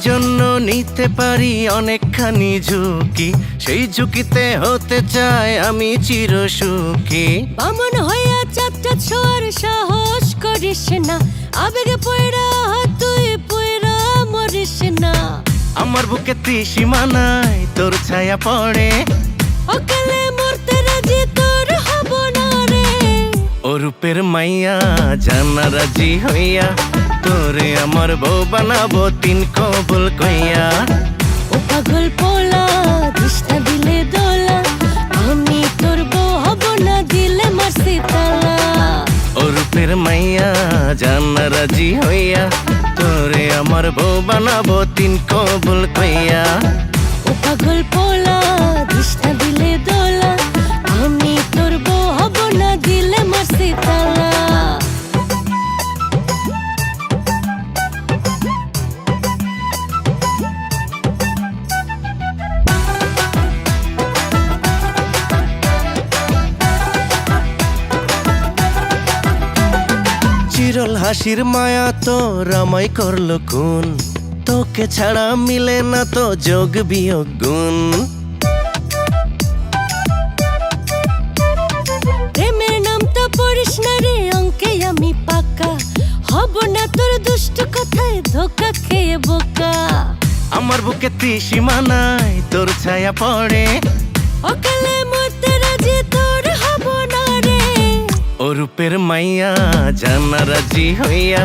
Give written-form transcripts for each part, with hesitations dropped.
জন্য নিতে পারি অনেকখানি ঝুঁকি, সেই ঝুঁকিতে হতে চাই আমি চির সুখী। বামন হইয়া চাপটা ছোঁয়ার সাহস করিস না, আবেগে পয়রা তুই পয়রা মরিস না। আমার বুকে ত্রিসীমা নাই তোর ছায়া পড়ে, অকালে মরতে রাজি তোর হব না রে। ও রূপের মাইয়া জানা রাজি হইয়া, তোরে আমার বউ বানাবো তিন কবুল কইয়া। ও পাগল পোলা দিস না দিলে দোলা, আমি তোর বউ হব না দিলে মারছি তালা। ও রূপের মাইয়া জানা রাজি হইয়া, তোরে আমার বউ বানাবো তিন কবুল কইয়া। ও পাগল পোলা দিস না দিলে দোলা, আমি তোর বউ হব না দিলে মারছি তালা। চিরল হাসির মায়া তোর আমায় করলো খুন, তোকে ছাড়া মিলে না তো যোগ বিয়োগ গুণ। প্রেমের নামটা পড়িস না রে অঙ্কে আমি পাকা, হব না তোর দুষ্ট কথায় ধোকা খেয়ে বোকা। আমার বুকে ত্রিসীমা নাই তোর ছায়া পড়ে, অকালে মরতে রাজি তোর হব না রে। ও রূপের মাইয়া জানা রাজি হইয়া,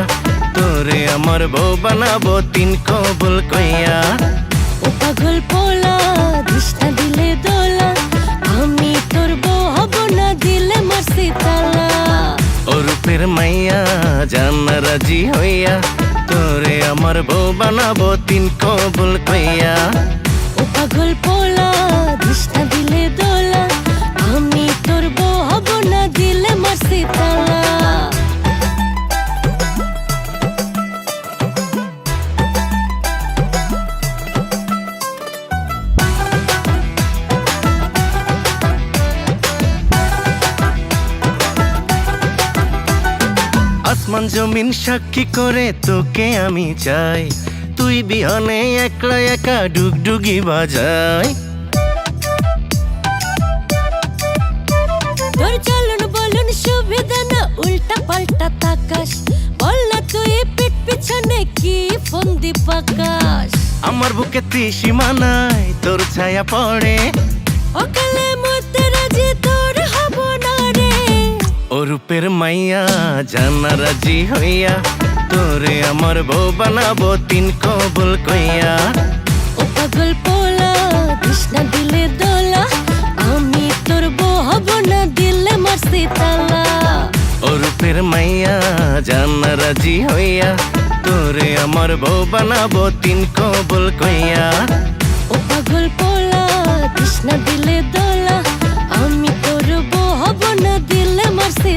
তোরে আমার বউ বানাবো তিন কবুল কইয়া। ও পাগল পোলা দিস না দিলে দোলা, আমি তোর বউ হব না দিলে মারছি তালা। ও রূপের মাইয়া জানা রাজি হইয়া, তোরে আমার বউ বানাবো তিন কবুল কইয়া। ও পাগল পোলা দিস না দিলে দোলা, আমি তোর বউ হব না দিলে মারছি তালা। আসমান জমিন সাক্ষী করে তোকে আমি চাই, তুই বিহনে একলা একা ডুগডুগি বাজাই। তোর চলন বলুন সুবিধা না উল্টা পাল্টা তাকাস, বল না তুই পিঠ পিছনে কি ফন্দি পাকাস। আমার বুকে ত্রিসীমা নাই তোর ছায়া পড়ে, অকালে মরতে রাজি তোর হব না রে। ও রূপের মাইয়া জানা রাজি হইয়া, তোরে আমার বউ বানাবো তিন কবুল কইয়া। ও পাগল পোলা দিস না দিলে দোলা, আমি তোর বউ হব না দিলে মারছি তালা। ও রূপের মাইয়া জানা রাজি হইয়া, তোরে আমার বউ বানাবো তিন কবুল কইয়া। ও পাগল পোলা দিস না দিলে দোলা, আমি তোর বউ হব না দিলে মারছি